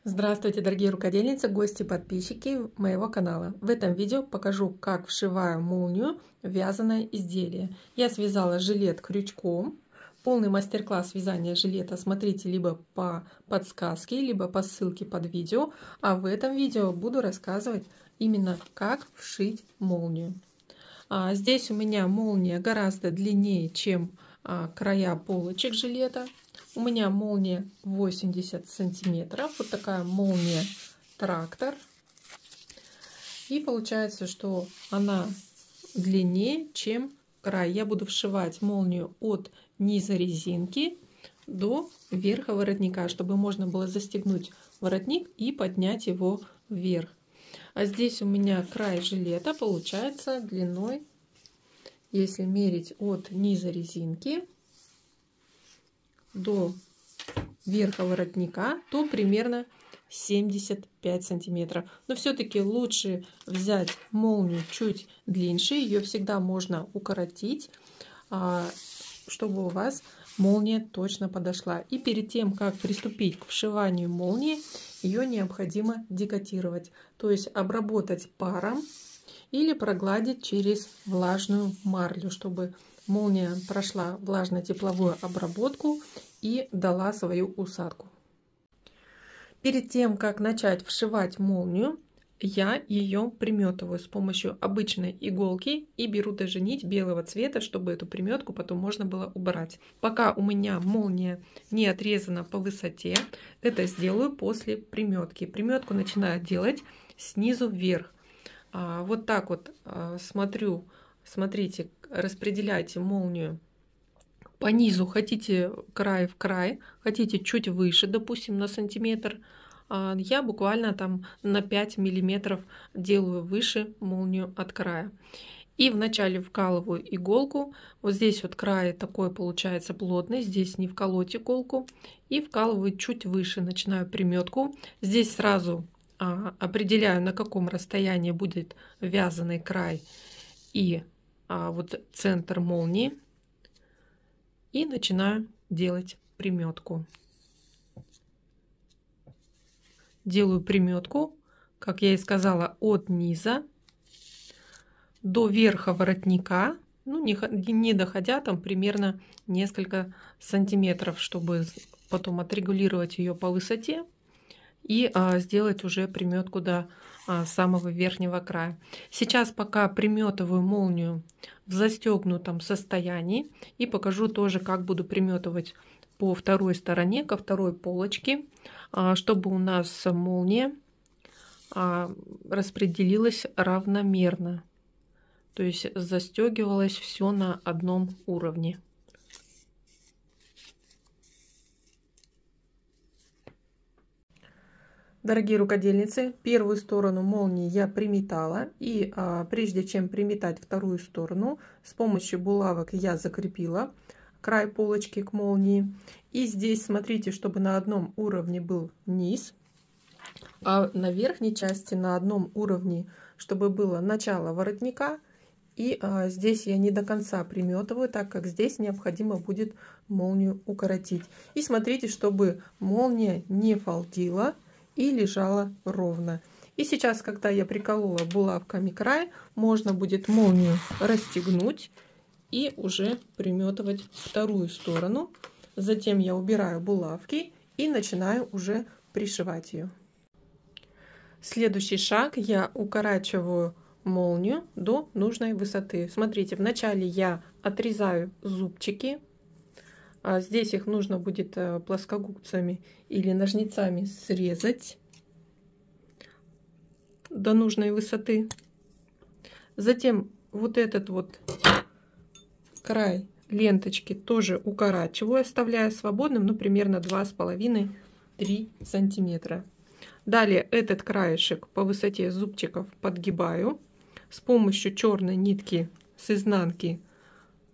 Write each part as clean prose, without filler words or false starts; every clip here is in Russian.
Здравствуйте, дорогие рукодельницы, гости, подписчики моего канала. В этом видео покажу, как вшиваю молнию в вязаное изделие. Я связала жилет крючком. Полный мастер-класс вязания жилета смотрите либо по подсказке, либо по ссылке под видео. А в этом видео буду рассказывать именно, как вшить молнию. Здесь у меня молния гораздо длиннее, чем края полочек жилета. У меня молния 80 сантиметров. Вот такая молния трактор. И получается, что она длиннее, чем край. Я буду вшивать молнию от низа резинки до верха воротника, чтобы можно было застегнуть воротник и поднять его вверх. А здесь у меня край жилета получается длиной, если мерить от низа резинки до верха воротника, то примерно 75 сантиметров. Но все-таки лучше взять молнию чуть длиннее, ее всегда можно укоротить, чтобы у вас молния точно подошла. И перед тем, как приступить к вшиванию молнии, ее необходимо декотировать, то есть обработать паром или прогладить через влажную марлю, чтобы молния прошла влажно-тепловую обработку и дала свою усадку. Перед тем, как начать вшивать молнию, я ее приметываю с помощью обычной иголки и беру даже нить белого цвета, чтобы эту приметку потом можно было убрать. Пока у меня молния не отрезана по высоте, это сделаю после приметки. Приметку начинаю делать снизу вверх. Вот так вот смотрите, распределяйте молнию по низу. Хотите край в край, хотите чуть выше, допустим, на сантиметр. Я буквально там на 5 миллиметров делаю выше молнию от края. И вначале вкалываю иголку. Вот здесь вот край такой получается плотный, здесь не вколоть иголку. И вкалываю чуть выше, начинаю приметку. Здесь сразу определяю, на каком расстоянии будет вязаный край и вот центр молнии. И начинаю делать приметку. Делаю приметку, как я и сказала, от низа до верха воротника, ну, не доходя там примерно несколько сантиметров, чтобы потом отрегулировать ее по высоте и сделать уже приметку до самого верхнего края. Сейчас пока приметываю молнию в застегнутом состоянии и покажу тоже, как буду приметывать по второй стороне, ко второй полочке, чтобы у нас молния распределилась равномерно, то есть застегивалось все на одном уровне. Дорогие рукодельницы, первую сторону молнии я приметала, и прежде чем приметать вторую сторону, с помощью булавок я закрепила край полочки к молнии. И здесь смотрите, чтобы на одном уровне был низ, а на верхней части на одном уровне, чтобы было начало воротника. И здесь я не до конца приметываю, так как здесь необходимо будет молнию укоротить. И смотрите, чтобы молния не фалдила и лежала ровно. И сейчас, когда я приколола булавками край, можно будет молнию расстегнуть и уже приметывать вторую сторону. Затем я убираю булавки и начинаю уже пришивать ее. Следующий шаг: я укорачиваю молнию до нужной высоты. Смотрите, вначале я отрезаю зубчики. Здесь их нужно будет плоскогубцами или ножницами срезать до нужной высоты. Затем вот этот вот край ленточки тоже укорачиваю, оставляя свободным, ну, примерно 2,5-3 сантиметра. Далее этот краешек по высоте зубчиков подгибаю. С помощью черной нитки с изнанки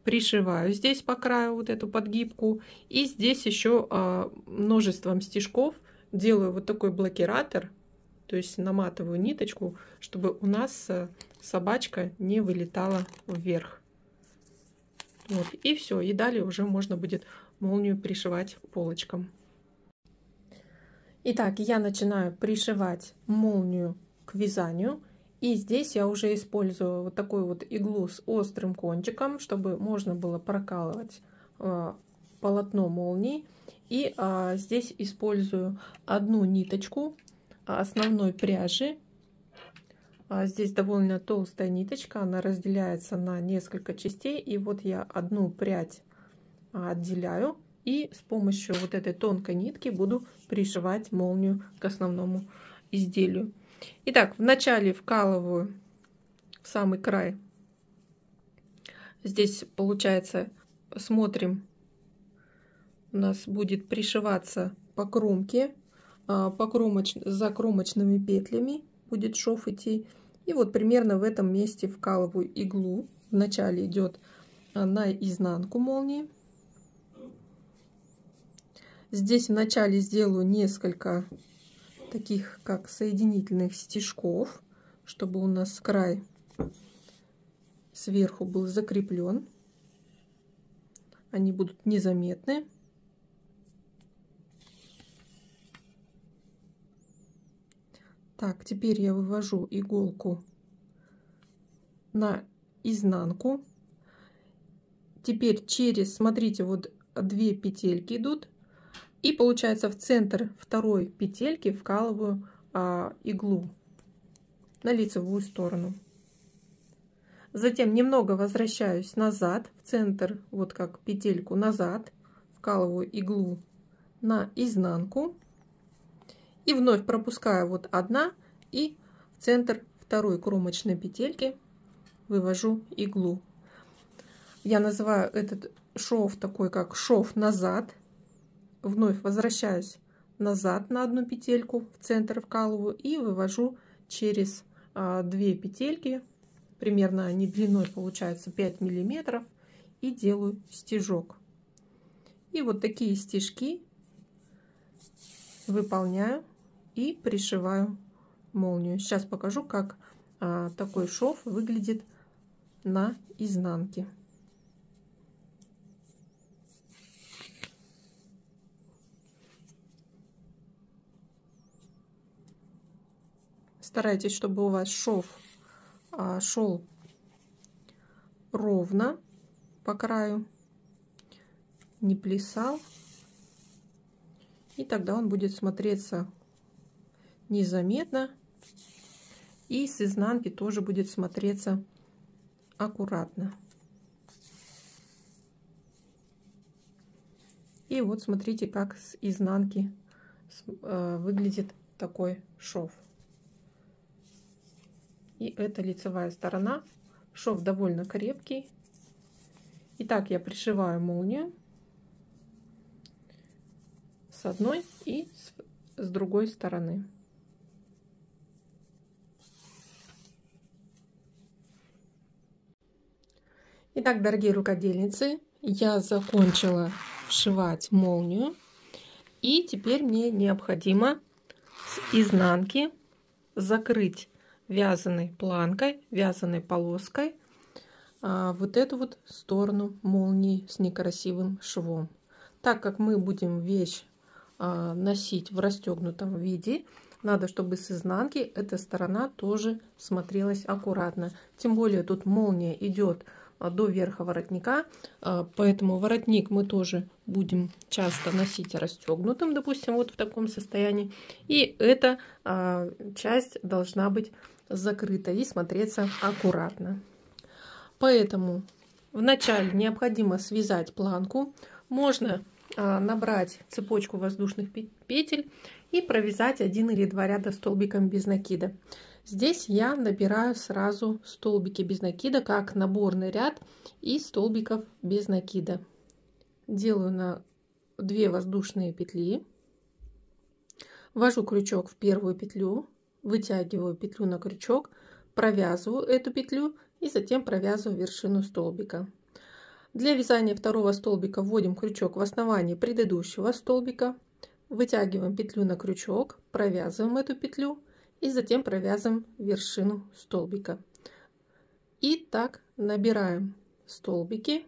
пришиваю здесь по краю вот эту подгибку. И здесь еще множеством стежков делаю вот такой блокиратор, то есть наматываю ниточку, чтобы у нас собачка не вылетала вверх. Вот, и все. И далее уже можно будет молнию пришивать полочкам. Итак, я начинаю пришивать молнию к вязанию. И здесь я уже использую вот такую вот иглу с острым кончиком, чтобы можно было прокалывать полотно молнии. И здесь использую одну ниточку основной пряжи. Здесь довольно толстая ниточка, она разделяется на несколько частей. И вот я одну прядь отделяю. И с помощью вот этой тонкой нитки буду пришивать молнию к основному изделию. Итак, вначале вкалываю в самый край. Здесь получается, смотрим, у нас будет пришиваться по кромке, за кромочными петлями будет шов идти. И вот примерно в этом месте вкалываю иглу. Вначале идет на изнанку молнии. Здесь вначале сделаю несколько таких как соединительных стежков, чтобы у нас край сверху был закреплен. Они будут незаметны. Так, теперь я вывожу иголку на изнанку. Теперь через, смотрите, вот 2 петельки идут. И получается в центр второй петельки вкалываю иглу на лицевую сторону. Затем немного возвращаюсь назад, в центр, вот как петельку назад, вкалываю иглу на изнанку. И вновь пропускаю вот одна и в центр второй кромочной петельки вывожу иглу. Я называю этот шов такой, как шов назад. Вновь возвращаюсь назад на одну петельку, в центр вкалываю и вывожу через 2 петельки, примерно они длиной получается 5 миллиметров, и делаю стежок. И вот такие стежки выполняю и пришиваю молнию. Сейчас покажу, как такой шов выглядит на изнанке. Старайтесь, чтобы у вас шов шел ровно по краю, не плясал. И тогда он будет смотреться незаметно. И с изнанки тоже будет смотреться аккуратно. И вот смотрите, как с изнанки выглядит такой шов. И это лицевая сторона. Шов довольно крепкий. Итак, я пришиваю молнию с одной и с другой стороны. Итак, дорогие рукодельницы, я закончила вшивать молнию. И теперь мне необходимо с изнанки закрыть вязаной планкой, вязаной полоской вот эту вот сторону молнии с некрасивым швом. Так как мы будем вещь носить в расстегнутом виде, надо, чтобы с изнанки эта сторона тоже смотрелась аккуратно. Тем более тут молния идет до верха воротника, поэтому воротник мы тоже будем часто носить расстегнутым, допустим, вот в таком состоянии. И эта часть должна быть закрыта и смотреться аккуратно. Поэтому вначале необходимо связать планку. Можно набрать цепочку воздушных петель и провязать 1 или 2 ряда столбиком без накида. Здесь я набираю сразу столбики без накида, как наборный ряд из столбиков без накида. Делаю на 2 воздушные петли, ввожу крючок в первую петлю, вытягиваю петлю на крючок, провязываю эту петлю и затем провязываю вершину столбика. Для вязания второго столбика вводим крючок в основании предыдущего столбика, вытягиваем петлю на крючок, провязываем эту петлю и затем провязываем вершину столбика. И так набираем столбики.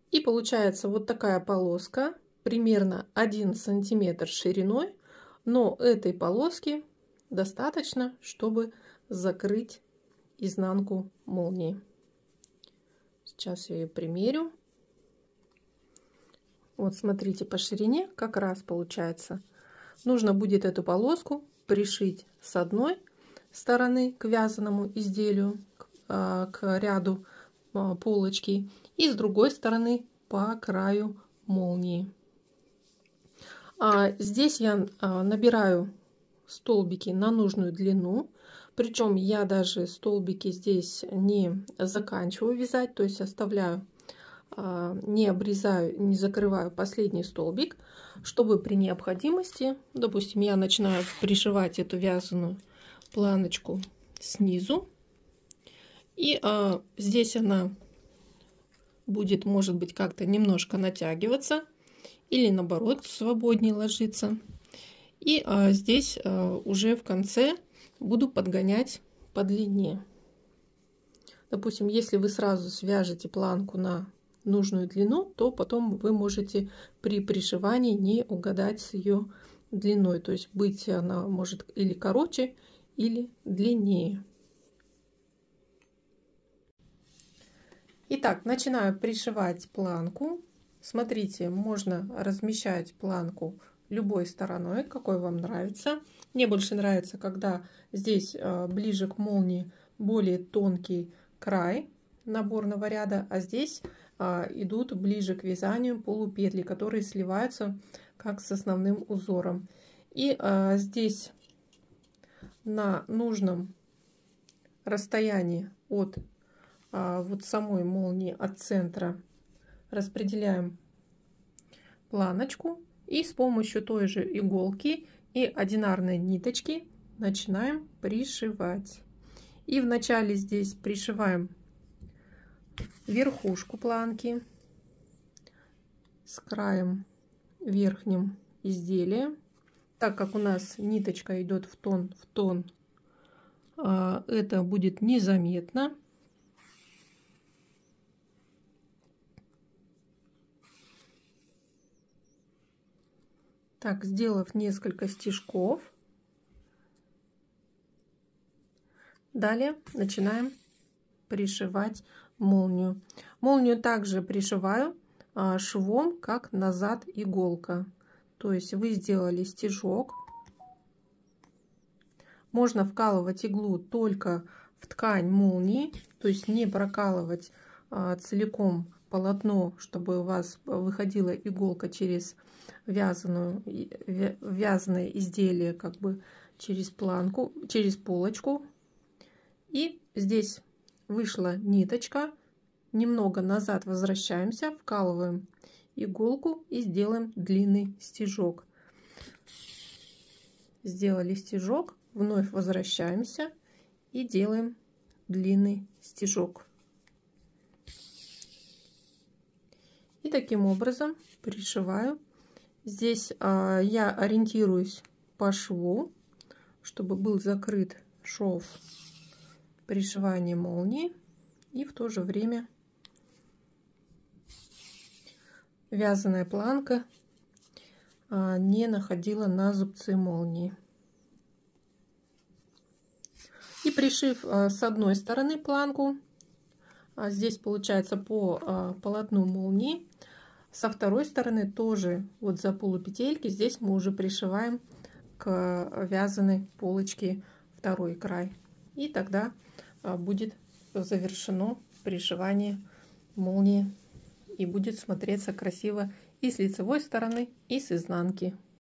И получается вот такая полоска примерно 1 сантиметр шириной, но этой полоски достаточно, чтобы закрыть изнанку молнии. Сейчас я ее примерю. Вот смотрите, по ширине как раз получается. Нужно будет эту полоску пришить с одной стороны к вязаному изделию, к ряду полочки, и с другой стороны по краю молнии. Здесь я набираю столбики на нужную длину, причем я даже столбики здесь не заканчиваю вязать, то есть оставляю, не обрезаю, не закрываю последний столбик, чтобы при необходимости, допустим, я начинаю пришивать эту вязаную планочку снизу, и здесь она будет, может быть, как-то немножко натягиваться или наоборот свободнее ложиться. И здесь уже в конце буду подгонять по длине. Допустим, если вы сразу свяжете планку на нужную длину, то потом вы можете при пришивании не угадать с ее длиной. То есть быть она может или короче, или длиннее. Итак, начинаю пришивать планку. Смотрите, можно размещать планку любой стороной, какой вам нравится. Мне больше нравится, когда здесь ближе к молнии более тонкий край наборного ряда, а здесь идут ближе к вязанию полупетли, которые сливаются как с основным узором. И здесь на нужном расстоянии от вот самой молнии от центра распределяем планочку и с помощью той же иголки и одинарной ниточки начинаем пришивать. И вначале здесь пришиваем верхушку планки с краем верхним изделия. Так как у нас ниточка идет в тон, это будет незаметно. Так, сделав несколько стежков, далее начинаем пришивать молнию. Молнию также пришиваю швом, как назад иголка. То есть вы сделали стежок. Можно вкалывать иглу только в ткань молнии, то есть не прокалывать целиком полотно, чтобы у вас выходила иголка через вязаное изделие, как бы через планку, через полочку. И здесь вышла ниточка, немного назад возвращаемся, вкалываем иголку и сделаем длинный стежок. Сделали стежок, вновь возвращаемся и делаем длинный стежок. И таким образом пришиваю. Здесь я ориентируюсь по шву, чтобы был закрыт шов пришивания молнии, и в то же время вязаная планка не находила на зубцы молнии. И пришив с одной стороны планку, здесь получается по полотну молнии, со второй стороны тоже вот за полупетельки здесь мы уже пришиваем к вязаной полочке второй край. И тогда будет завершено пришивание молнии и будет смотреться красиво и с лицевой стороны, и с изнанки.